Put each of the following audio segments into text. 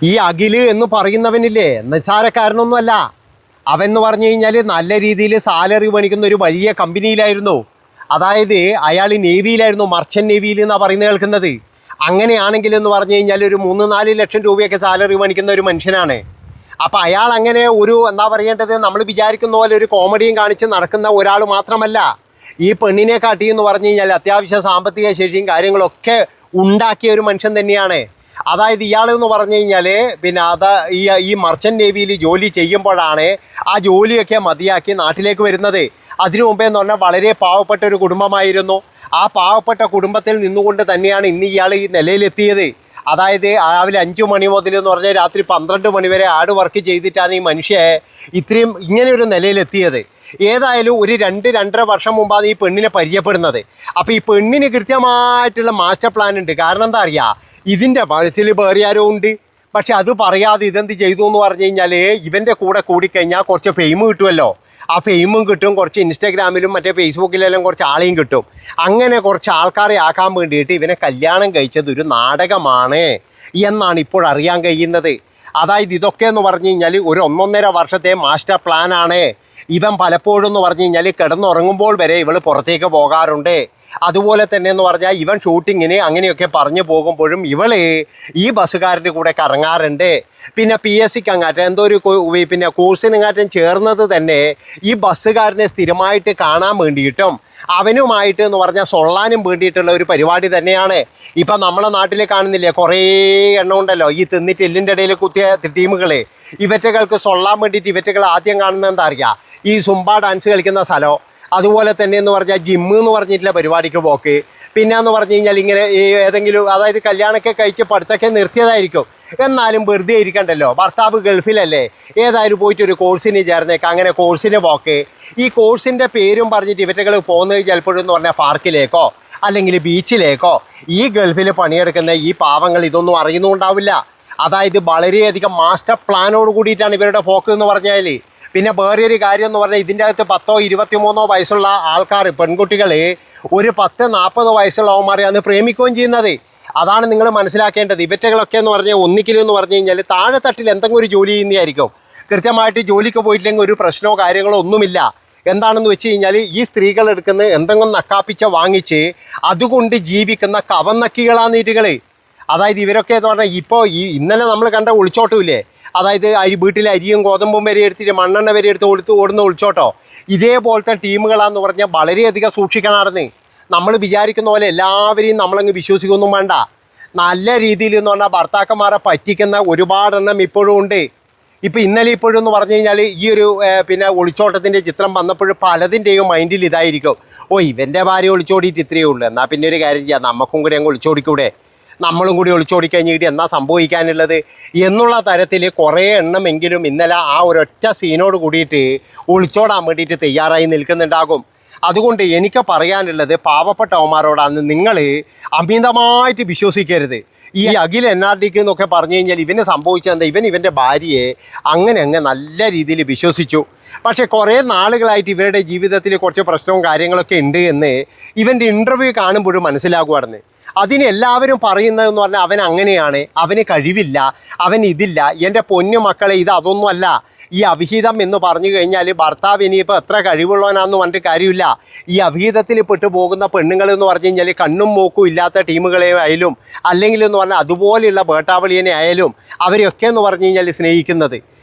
ഈ അഖില് എന്ന് പറയുന്നവനില്ലേ നിസ്സാരക്കാരനൊന്നുമല്ല. അവൻ പറഞ്ഞു കഴിഞ്ഞാൽ നല്ല രീതിയിൽ സാലറി മേടിക്കുന്ന ഒരു വലിയ കമ്പനിയിലായിരുന്നു. അതായത് അയാൾ നേവിയിലായിരുന്നു, മർച്ചൻ്റ് നേവിയിൽ എന്നാണ് പറയുന്നത് കേൾക്കുന്നത്. അങ്ങനെയാണെങ്കിൽ എന്ന് പറഞ്ഞു കഴിഞ്ഞാൽ ഒരു 3-4 ലക്ഷം രൂപയൊക്കെ സാലറി മേടിക്കുന്ന ഒരു മനുഷ്യനാണ്. അപ്പോൾ അയാൾ അങ്ങനെ ഒരു എന്താ പറയേണ്ടത്, നമ്മൾ വിചാരിക്കുന്ന പോലെ ഒരു കോമഡിയും കാണിച്ച് നടക്കുന്ന ഒരാൾ മാത്രമല്ല. ഈ പെണ്ണിനെ കാട്ടി എന്ന് പറഞ്ഞു കഴിഞ്ഞാൽ അത്യാവശ്യം സാമ്പത്തിക ശേഷിയും കാര്യങ്ങളൊക്കെ ഉണ്ടാക്കിയ ഒരു മനുഷ്യൻ തന്നെയാണ്. അതായത് ഇയാളെന്ന് പറഞ്ഞു കഴിഞ്ഞാൽ പിന്നെ ഈ മർച്ചൻ്റ് നേവിയിൽ ജോലി ചെയ്യുമ്പോഴാണ് ആ ജോലിയൊക്കെ മതിയാക്കി നാട്ടിലേക്ക് വരുന്നത്. അതിനു മുമ്പേ എന്ന് പറഞ്ഞാൽ വളരെ പാവപ്പെട്ട ഒരു കുടുംബമായിരുന്നു. ആ പാവപ്പെട്ട കുടുംബത്തിൽ നിന്നുകൊണ്ട് തന്നെയാണ് ഇന്ന് ഇയാൾ ഈ നിലയിലെത്തിയത്. അതായത് രാവിലെ 5 മണി മുതൽ എന്ന് പറഞ്ഞാൽ രാത്രി 12 മണി വരെ ഹാർഡ് വർക്ക് ചെയ്തിട്ടാണ് ഈ മനുഷ്യൻ ഇത്രയും ഇങ്ങനെ ഒരു നിലയിലെത്തിയത്. ഏതായാലും ഒരു 2-2.5 വർഷം മുമ്പാണ് ഈ പെണ്ണിനെ പരിചയപ്പെടുന്നത്. അപ്പോൾ ഈ പെണ്ണിന് കൃത്യമായിട്ടുള്ള മാസ്റ്റർ പ്ലാൻ ഉണ്ട്. കാരണം എന്താ അറിയുക, ഇതിൻ്റെ മനസ്സിൽ വേറെ ആരോ ഉണ്ട്. പക്ഷെ അത് പറയാതെ ഇതെന്ത് ചെയ്തു എന്ന് പറഞ്ഞു കഴിഞ്ഞാൽ ഇവൻ്റെ കൂടെ കൂടിക്കഴിഞ്ഞാൽ കുറച്ച് ഫെയിം കിട്ടുമല്ലോ. ആ ഫെയിമും കിട്ടും, കുറച്ച് ഇൻസ്റ്റാഗ്രാമിലും മറ്റേ ഫേസ്ബുക്കിലെല്ലാം കുറച്ച് ആളെയും കിട്ടും. അങ്ങനെ കുറച്ച് ആൾക്കാരെ ആക്കാൻ വേണ്ടിയിട്ട് ഇവനെ കല്യാണം കഴിച്ചത് ഒരു നാടകമാണ് എന്നാണ് ഇപ്പോൾ അറിയാൻ കഴിയുന്നത്. അതായത് ഇതൊക്കെ എന്ന് പറഞ്ഞു കഴിഞ്ഞാൽ ഒരു 1.5 വർഷത്തെ മാസ്റ്റർ പ്ലാനാണ്. ഇവൻ പലപ്പോഴും എന്ന് പറഞ്ഞു കഴിഞ്ഞാൽ കിടന്നുറങ്ങുമ്പോൾ വരെ ഇവൾ പുറത്തേക്ക് പോകാറുണ്ട്. അതുപോലെ തന്നെ എന്ന് പറഞ്ഞാൽ ഇവൻ ഷൂട്ടിങ്ങിന് അങ്ങനെയൊക്കെ പറഞ്ഞു പോകുമ്പോഴും ഇവൾ ഈ ബസ്സുകാരൻ്റെ കൂടെ കറങ്ങാറുണ്ട്. പിന്നെ PSCക്ക് അങ്ങാറ്റം എന്തോ ഒരു പിന്നെ കോഴ്സിനങ്ങാറ്റം ചേർന്നത് തന്നെ ഈ ബസ്സുകാരനെ സ്ഥിരമായിട്ട് കാണാൻ വേണ്ടിയിട്ടും അവനുമായിട്ട് എന്ന് പറഞ്ഞാൽ സൊള്ളാനും വേണ്ടിയിട്ടുള്ള ഒരു പരിപാടി തന്നെയാണ്. ഇപ്പം നമ്മളെ നാട്ടിൽ കാണുന്നില്ലേ, കുറേ എണ്ണം ഉണ്ടല്ലോ ഈ തിന്നിട്ട് എല്ലിൻ്റെ ഇടയിൽ കുത്തിയ ടീമുകൾ. ഇവറ്റകൾക്ക് സൊള്ളാൻ വേണ്ടിയിട്ട് ഇവറ്റകൾ ആദ്യം കാണുന്നത് എന്താ അറിയുക, ഈ സുംബ ഡാൻസ് കളിക്കുന്ന സ്ഥലം, അതുപോലെ തന്നെ എന്ന് പറഞ്ഞാൽ ജിമ്മ് എന്ന് പറഞ്ഞിട്ടുള്ള പരിപാടിക്ക് പോക്ക്. പിന്നെ എന്ന് പറഞ്ഞു കഴിഞ്ഞാൽ ഇങ്ങനെ ഏതെങ്കിലും അതായത് കല്യാണമൊക്കെ കഴിച്ച് പഠിത്തമൊക്കെ നിർത്തിയതായിരിക്കും, എന്നാലും വെറുതെ ഇരിക്കണ്ടല്ലോ, ഭർത്താവ് ഗൾഫിലല്ലേ, ഏതായാലും പോയിട്ട് ഒരു കോഴ്സിന് ചേർന്നേക്കാം, അങ്ങനെ കോഴ്സിന് പോക്ക്. ഈ കോഴ്സിൻ്റെ പേരും പറഞ്ഞിട്ട് ഇവറ്റകൾ പോകുന്നത് ചിലപ്പോഴും എന്ന് പറഞ്ഞാൽ പാർക്കിലേക്കോ അല്ലെങ്കിൽ ബീച്ചിലേക്കോ. ഈ ഗൾഫിൽ പണിയെടുക്കുന്ന ഈ പാവങ്ങൾ ഇതൊന്നും അറിയുന്നുണ്ടാവില്ല. അതായത് വളരെയധികം മാസ്റ്റർ പ്ലാനോട് കൂടിയിട്ടാണ് ഇവരുടെ പോക്ക് എന്ന് പറഞ്ഞാൽ. പിന്നെ വേറെ ഒരു കാര്യം എന്ന് പറഞ്ഞാൽ ഇതിൻ്റെ അകത്ത് 10-23 വയസ്സുള്ള ആൾക്കാർ, പെൺകുട്ടികൾ ഒരു 10-40 വയസ്സുള്ളവന്മാരെയാണ് പ്രേമിക്കുകയും ചെയ്യുന്നത്. അതാണ് നിങ്ങൾ മനസ്സിലാക്കേണ്ടത്. ഇവറ്റകളൊക്കെ എന്ന് പറഞ്ഞാൽ ഒന്നിക്കലെന്ന് പറഞ്ഞു കഴിഞ്ഞാൽ താഴെത്തട്ടിൽ എന്തെങ്കിലും ഒരു ജോലി ചെയ്യുന്നതായിരിക്കും. കൃത്യമായിട്ട് ജോലിക്ക് പോയിട്ടില്ലെങ്കിൽ ഒരു പ്രശ്നമോ കാര്യങ്ങളോ ഒന്നുമില്ല. എന്താണെന്ന് വെച്ച് കഴിഞ്ഞാൽ ഈ സ്ത്രീകൾ എടുക്കുന്ന എന്തെങ്കിലും നക്കാപ്പിച്ച വാങ്ങിച്ച് അതുകൊണ്ട് ജീവിക്കുന്ന കവന്നക്കികളാണ് ഇവരുകൾ. അതായത് ഇവരൊക്കെ എന്ന് പറഞ്ഞാൽ ഇപ്പോൾ ഇന്നലെ നമ്മൾ കണ്ട ഒളിച്ചോട്ടമില്ലേ, അതായത് വീട്ടിലെ അരിയും ഗോതമ്പും വരെ എടുത്തിട്ട് മണ്ണെണ്ണ വരെ എടുത്ത് ഓടുന്ന ഒളിച്ചോട്ടോ, ഇതേപോലത്തെ ടീമുകളാണെന്ന് പറഞ്ഞാൽ വളരെയധികം സൂക്ഷിക്കണമെന്ന്. നമ്മൾ വിചാരിക്കുന്ന പോലെ എല്ലാവരെയും നമ്മളങ്ങ് വിശ്വസിക്കൊന്നും വേണ്ട. നല്ല രീതിയിൽ എന്ന് പറഞ്ഞാൽ ഭർത്താക്കന്മാരെ പറ്റിക്കുന്ന ഒരുപാടെണ്ണം ഇപ്പോഴും ഉണ്ട്. ഇപ്പോൾ ഇന്നലെ ഇപ്പോഴും എന്ന് പറഞ്ഞു കഴിഞ്ഞാൽ ഈ ഒരു പിന്നെ ഒളിച്ചോട്ടത്തിൻ്റെ ചിത്രം വന്നപ്പോഴും പലതിൻ്റെയും മൈൻഡിൽ ഇതായിരിക്കും, ഓ ഇവൻ്റെ ഭാര്യ ഒളിച്ചോടിയിട്ട് ഇത്രയേ ഉള്ളൂ, എന്നാൽ പിന്നെ ഒരു കാര്യം ചെയ്യാം, നമുക്കും കൂടി അങ്ങ് ഒളിച്ചോടിക്കൂടെ, നമ്മളും കൂടി ഒളിച്ചോടി കഴിഞ്ഞിട്ട് എന്നാ സംഭവിക്കാനുള്ളത് എന്നുള്ള തരത്തിൽ കുറേ എണ്ണമെങ്കിലും ഇന്നലെ ആ ഒരൊറ്റ സീനോട് കൂടിയിട്ട് ഒളിച്ചോടാൻ വേണ്ടിയിട്ട് തയ്യാറായി നിൽക്കുന്നുണ്ടാകും. അതുകൊണ്ട് എനിക്ക് പറയാനുള്ളത് പാവപ്പെട്ടവന്മാരോടാണ്, നിങ്ങൾ അമിതമായിട്ട് വിശ്വസിക്കരുത്. ഈ അഖിൽ NRDക്ക് എന്നൊക്കെ പറഞ്ഞു കഴിഞ്ഞാൽ ഇവന് സംഭവിച്ചെന്താ, ഇവൻ്റെ ഭാര്യയെ അങ്ങനെ നല്ല രീതിയിൽ വിശ്വസിച്ചു. പക്ഷേ കുറേ നാളുകളായിട്ട് ഇവരുടെ ജീവിതത്തിൽ കുറച്ച് പ്രശ്നവും കാര്യങ്ങളൊക്കെ ഉണ്ട് എന്ന് ഇവൻ്റെ ഇൻ്റർവ്യൂ കാണുമ്പോഴും മനസ്സിലാകുമായിരുന്നു. അതിന് എല്ലാവരും പറയുന്നതെന്ന് പറഞ്ഞാൽ അവൻ അങ്ങനെയാണ്, അവന് കഴിവില്ല, അവൻ ഇതില്ല. എൻ്റെ പൊന്നു മക്കളെ, ഇത് അതൊന്നുമല്ല. ഈ അവിഹിതം എന്ന് പറഞ്ഞു കഴിഞ്ഞാൽ ഭർത്താവ് ഇനിയിപ്പോൾ എത്ര കഴിവുള്ളവനാണെന്ന് പറഞ്ഞിട്ട് കാര്യമില്ല. ഈ അവിഹിതത്തിൽ പെട്ടു പോകുന്ന പെണ്ണുങ്ങളെന്ന് പറഞ്ഞു കഴിഞ്ഞാൽ കണ്ണും മൂക്കും ഇല്ലാത്ത ടീമുകളെ ആയാലും അല്ലെങ്കിൽ എന്ന് പറഞ്ഞാൽ അതുപോലെയുള്ള വേട്ടാവളിയനെ ആയാലും അവരെയൊക്കെ എന്ന് പറഞ്ഞു കഴിഞ്ഞാൽ സ്നേഹിക്കുന്നത്.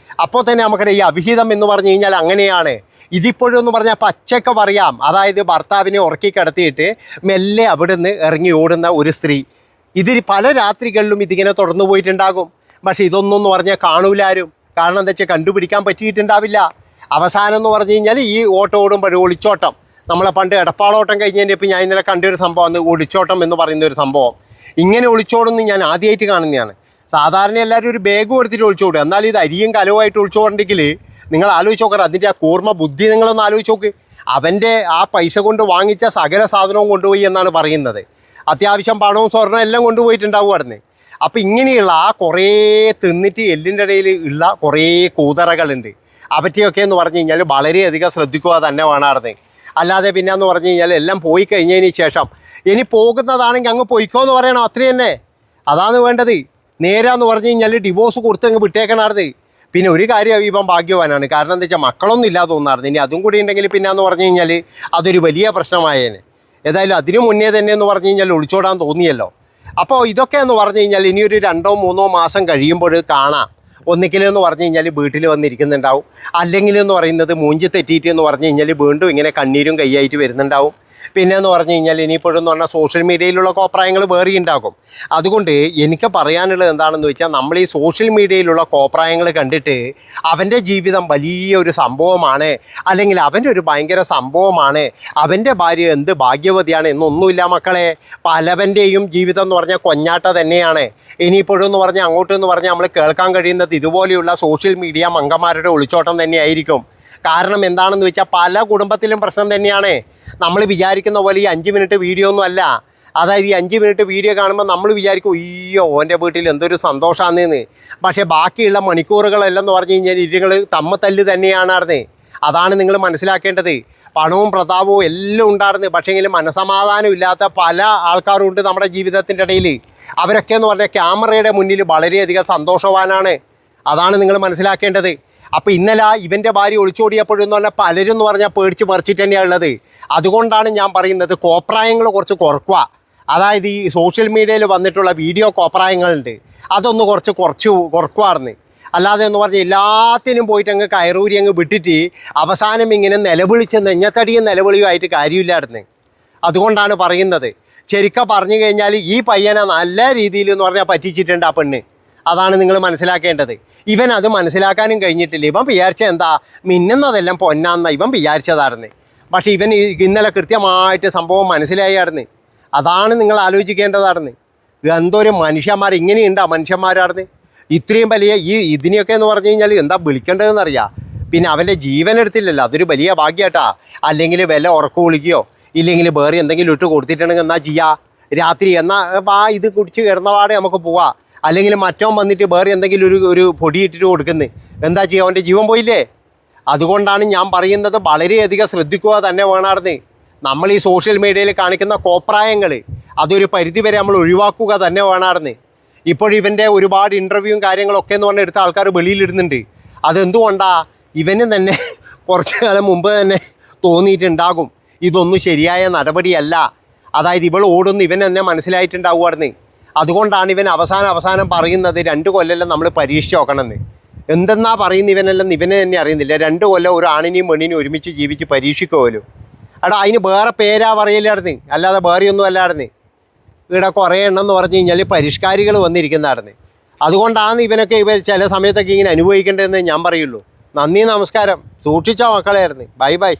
അപ്പോൾ തന്നെ നമുക്കറിയാം ഈ അവിഹിതം എന്ന് പറഞ്ഞു കഴിഞ്ഞാൽ അങ്ങനെയാണ്. ഇതിപ്പോഴും എന്ന് പറഞ്ഞാൽ പച്ചക്ക് പറയാം, അതായത് ഭർത്താവിനെ ഉറക്കി കിടത്തിയിട്ട് മെല്ലെ അവിടുന്ന് ഇറങ്ങി ഓടുന്ന ഒരു സ്ത്രീ. ഇതിൽ പല രാത്രികളിലും ഇതിങ്ങനെ തുടർന്നു പോയിട്ടുണ്ടാകും. പക്ഷേ ഇതൊന്നും എന്ന് പറഞ്ഞാൽ കാണൂലാരും. കാരണം എന്താ വെച്ചാൽ കണ്ടുപിടിക്കാൻ പറ്റിയിട്ടുണ്ടാവില്ല. അവസാനം എന്ന് പറഞ്ഞു കഴിഞ്ഞാൽ ഈ ഓട്ടം ഓടുമ്പോൾ ഒളിച്ചോട്ടം, നമ്മളെ പണ്ട് എടപ്പാളോട്ടം കഴിഞ്ഞതിൻ്റെ ഇപ്പോൾ ഞാൻ ഇന്നലെ കണ്ടൊരു സംഭവമാണ് ഒളിച്ചോട്ടം എന്ന് പറയുന്ന ഒരു സംഭവം. ഇങ്ങനെ ഒളിച്ചോടുന്നു ഞാൻ ആദ്യമായിട്ട് കാണുന്നതാണ്. സാധാരണ എല്ലാവരും ഒരു ബാഗ് കൊടുത്തിട്ട് ഒളിച്ചോടും. എന്നാൽ ഇത് അരിയും കലവുമായിട്ട് ഒളിച്ചോടുണ്ടെങ്കിൽ നിങ്ങൾ ആലോചിച്ച് നോക്കണം, അതിൻ്റെ ആ കൂർമ്മ ബുദ്ധി നിങ്ങളൊന്ന് ആലോചിച്ച് നോക്ക്. അവൻ്റെ ആ പൈസ കൊണ്ട് വാങ്ങിച്ച സകല സാധനവും കൊണ്ടുപോയി എന്നാണ് പറയുന്നത്. അത്യാവശ്യം പണവും സ്വർണ്ണവും എല്ലാം കൊണ്ടുപോയിട്ടുണ്ടാവുമായിരുന്നു. അപ്പോൾ ഇങ്ങനെയുള്ള ആ കുറേ തിന്നിട്ട് എല്ലിൻ്റെ ഇടയിൽ ഉള്ള കുറേ കൂതറകളുണ്ട്. അവറ്റയൊക്കെ എന്ന് പറഞ്ഞു കഴിഞ്ഞാൽ വളരെയധികം ശ്രദ്ധിക്കുക തന്നെ വേണമായിരുന്നു. അല്ലാതെ പിന്നെ എന്ന് പറഞ്ഞു കഴിഞ്ഞാൽ എല്ലാം പോയി കഴിഞ്ഞതിന് ശേഷം ഇനി പോകുന്നതാണെങ്കിൽ അങ്ങ് പൊയ്ക്കോ എന്ന് പറയണം, അത്ര തന്നെ. അതാണ് വേണ്ടത്. നേരാന്ന് പറഞ്ഞു കഴിഞ്ഞാൽ ഡിവോഴ്സ് കൊടുത്തങ്ങ് വിട്ടേക്കണാർന്ന്. പിന്നെ ഒരു കാര്യം ഇവൻ ഭാഗ്യവാനാണ്. കാരണം എന്താ വെച്ചാൽ മക്കളൊന്നും ഇല്ലാതെ തോന്നാറുണ്ട്. ഇനി അതും കൂടി ഉണ്ടെങ്കിൽ പിന്നെ എന്ന് പറഞ്ഞു കഴിഞ്ഞാൽ അതൊരു വലിയ പ്രശ്നമായേനെ. ഏതായാലും അതിനു മുന്നേ തന്നെ എന്ന് പറഞ്ഞു കഴിഞ്ഞാൽ ഒളിച്ചോടാൻ തോന്നിയല്ലോ. അപ്പോൾ ഇതൊക്കെ എന്ന് പറഞ്ഞു കഴിഞ്ഞാൽ ഇനിയൊരു 2-3 മാസം കഴിയുമ്പോൾ കാണാം. ഒന്നിക്കലെന്ന് പറഞ്ഞു കഴിഞ്ഞാൽ വീട്ടിൽ വന്നിരിക്കുന്നുണ്ടാവും, അല്ലെങ്കിൽ എന്ന് പറയുന്നത് മൂഞ്ചി തെറ്റിയിട്ട് എന്ന് പറഞ്ഞു കഴിഞ്ഞാൽ വീണ്ടും ഇങ്ങനെ കണ്ണീരും കൈയായിട്ട് വരുന്നുണ്ടാവും. പിന്നെ എന്ന് പറഞ്ഞു കഴിഞ്ഞാൽ ഇനിയിപ്പോഴെന്ന് പറഞ്ഞാൽ സോഷ്യൽ മീഡിയയിലുള്ള കോപ്രായങ്ങൾ വേറെ ഉണ്ടാകും. അതുകൊണ്ട് എനിക്ക് പറയാനുള്ളത് എന്താണെന്ന് വെച്ചാൽ നമ്മൾ ഈ സോഷ്യൽ മീഡിയയിലുള്ള കോപ്രായങ്ങൾ കണ്ടിട്ട് അവൻ്റെ ജീവിതം വലിയൊരു സംഭവമാണ്, അല്ലെങ്കിൽ അവൻ്റെ ഒരു ഭയങ്കര സംഭവമാണ്, അവൻ്റെ ഭാര്യ എന്ത് ഭാഗ്യവതിയാണ് എന്നൊന്നുമില്ല മക്കളെ. പലവൻ്റെയും ജീവിതം എന്ന് പറഞ്ഞാൽ കൊഞ്ഞാട്ട തന്നെയാണ്. ഇനിയിപ്പോഴെന്ന് പറഞ്ഞാൽ അങ്ങോട്ടെന്ന് പറഞ്ഞാൽ നമ്മൾ കേൾക്കാൻ കഴിയുന്നത് ഇതുപോലെയുള്ള സോഷ്യൽ മീഡിയ മങ്കന്മാരുടെ ഒളിച്ചോട്ടം തന്നെയായിരിക്കും. കാരണം എന്താണെന്ന് വെച്ചാൽ പല കുടുംബത്തിലും പ്രശ്നം തന്നെയാണ്. നമ്മൾ വിചാരിക്കുന്ന പോലെ ഈ 5 മിനിറ്റ് വീഡിയോ ഒന്നും അല്ല. അതായത് ഈ 5 മിനിറ്റ് വീഡിയോ കാണുമ്പോൾ നമ്മൾ വിചാരിക്കും അയ്യോ ഓൻ്റെ വീട്ടിൽ എന്തൊരു സന്തോഷമാണെന്ന്. പക്ഷേ ബാക്കിയുള്ള മണിക്കൂറുകളെല്ലാം എന്ന് പറഞ്ഞു കഴിഞ്ഞാൽ ഇരുങ്ങൾ തമ്മിൽ തന്നെയാണാർന്ന്. അതാണ് നിങ്ങൾ മനസ്സിലാക്കേണ്ടത്. പണവും പ്രതാപവും എല്ലാം ഉണ്ടായിരുന്നു, പക്ഷേങ്കിൽ മനസമാധാനം ഇല്ലാത്ത പല ആൾക്കാരും ഉണ്ട് നമ്മുടെ ജീവിതത്തിൻ്റെ ഇടയിൽ. അവരൊക്കെ എന്ന് പറഞ്ഞാൽ ക്യാമറയുടെ മുന്നിൽ വളരെയധികം സന്തോഷവാനാണ്. അതാണ് നിങ്ങൾ മനസ്സിലാക്കേണ്ടത്. അപ്പോൾ ഇന്നലെ ഇവൻ്റെ ഭാര്യ ഒളിച്ചോടിയപ്പോഴെന്ന് പറഞ്ഞാൽ പലരും എന്ന് പറഞ്ഞാൽ പേടിച്ച് മറിച്ചിട്ട് തന്നെയാണ് ഉള്ളത്. അതുകൊണ്ടാണ് ഞാൻ പറയുന്നത് കോപ്രായങ്ങൾ കുറച്ച് കുറക്കുക. അതായത് ഈ സോഷ്യൽ മീഡിയയിൽ വന്നിട്ടുള്ള വീഡിയോ കോപ്രായങ്ങളുണ്ട്, അതൊന്ന് കുറച്ച് കുറക്കുമായിരുന്നു. അല്ലാതെ എന്ന് പറഞ്ഞാൽ എല്ലാത്തിനും പോയിട്ട് അങ്ങ് കയറൂരി അങ്ങ് വിട്ടിട്ട് അവസാനം ഇങ്ങനെ നിലവിളിച്ച് നെഞ്ഞത്തടിയും നിലവിളിയുമായിട്ട് കാര്യമില്ലായിരുന്നു. അതുകൊണ്ടാണ് പറയുന്നത്. ശരിക്കും പറഞ്ഞു കഴിഞ്ഞാൽ ഈ പയ്യനെ നല്ല രീതിയിൽ എന്ന് പറഞ്ഞാൽ പറ്റിച്ചിട്ടുണ്ട് ആ പെണ്ണ്. അതാണ് നിങ്ങൾ മനസ്സിലാക്കേണ്ടത്. ഇവൻ അത് മനസ്സിലാക്കാനും കഴിഞ്ഞിട്ടില്ല. ഇവൻ വിചാരിച്ച എന്താ മിന്നുന്നതെല്ലാം പൊന്നാന്ന ഇവൻ വിചാരിച്ചതായിരുന്നു. പക്ഷേ ഇവൻ ഇന്നലെ കൃത്യമായിട്ട് സംഭവം മനസ്സിലായായിരുന്നു. അതാണ് നിങ്ങൾ ആലോചിക്കേണ്ടതായിരുന്നു. എന്തൊരു മനുഷ്യന്മാർ, ഇങ്ങനെയുണ്ടാ മനുഷ്യന്മാരായിരുന്നു. ഇത്രയും വലിയ ഇതിനെയൊക്കെ എന്ന് പറഞ്ഞു കഴിഞ്ഞാൽ എന്താ വിളിക്കേണ്ടതെന്നറിയാം. പിന്നെ അവൻ്റെ ജീവൻ എടുത്തില്ലല്ലോ, അതൊരു വലിയ ഭാഗ്യമായിട്ടാ. അല്ലെങ്കിൽ വില ഉറക്കം വിളിക്കുകയോ ഇല്ലെങ്കിൽ വേറെ എന്തെങ്കിലും ഇട്ട് കൊടുത്തിട്ടുണ്ടെങ്കിൽ എന്നാ ചെയ്യുക, രാത്രി എന്നാൽ ഇത് കുടിച്ച് കിടന്നപാടെ നമുക്ക് പോവാം. അല്ലെങ്കിൽ മറ്റവൻ വന്നിട്ട് വേറെ എന്തെങ്കിലും ഒരു പൊടി ഇട്ടിട്ട് കൊടുക്കുന്നത് എന്താ ചെയ്യുക, അവൻ്റെ ജീവൻ പോയില്ലേ. അതുകൊണ്ടാണ് ഞാൻ പറയുന്നത് വളരെയധികം ശ്രദ്ധിക്കുക തന്നെ വേണമായിരുന്നു. നമ്മൾ ഈ സോഷ്യൽ മീഡിയയിൽ കാണിക്കുന്ന കോപ്രായങ്ങൾ അതൊരു പരിധിവരെ നമ്മൾ ഒഴിവാക്കുക തന്നെ വേണമായിരുന്നു. ഇപ്പോഴിവൻ്റെ ഒരുപാട് ഇൻ്റർവ്യൂവും കാര്യങ്ങളൊക്കെ എന്ന് പറഞ്ഞാൽ എടുത്ത ആൾക്കാർ വെളിയിലിടുന്നുണ്ട്. അതെന്തുകൊണ്ടാണ് ഇവന് തന്നെ കുറച്ച് കാലം മുമ്പ് തന്നെ തോന്നിയിട്ടുണ്ടാകും ഇതൊന്നും ശരിയായ നടപടിയല്ല. അതായത് ഇവൾ ഓടുന്നു ഇവൻ തന്നെ മനസ്സിലായിട്ടുണ്ടാവുമായിരുന്നു. അതുകൊണ്ടാണ് ഇവൻ അവസാനം പറയുന്നത് 2 കൊല്ലം നമ്മൾ പരീക്ഷിച്ച് നോക്കണമെന്ന്. എന്തെന്നാ പറയുന്ന ഇവനെല്ലാം ഇവനെ തന്നെ അറിയുന്നില്ല. 2 കൊല്ലം ഒരു ആണിനെയും പെണ്ണിനെയും ഒരുമിച്ച് ജീവിച്ച് പരീക്ഷിക്കുമല്ലോ. എടാ അതിന് വേറെ പേരാ പറയില്ലായിരുന്നു, അല്ലാതെ വേറെയൊന്നും അല്ലായിരുന്നു. ഇവിടെ കുറേ എണ്ണം എന്ന് പറഞ്ഞു കഴിഞ്ഞാൽ പരിഷ്കാരികൾ വന്നിരിക്കുന്നതായിരുന്നു. അതുകൊണ്ടാണ് ഇവനൊക്കെ ചില സമയത്തൊക്കെ ഇങ്ങനെ അനുഭവിക്കേണ്ടതെന്ന് ഞാൻ പറയുള്ളൂ. നന്ദി, നമസ്കാരം. സൂക്ഷിച്ചോ മക്കളെയായിരുന്നു. ബൈ.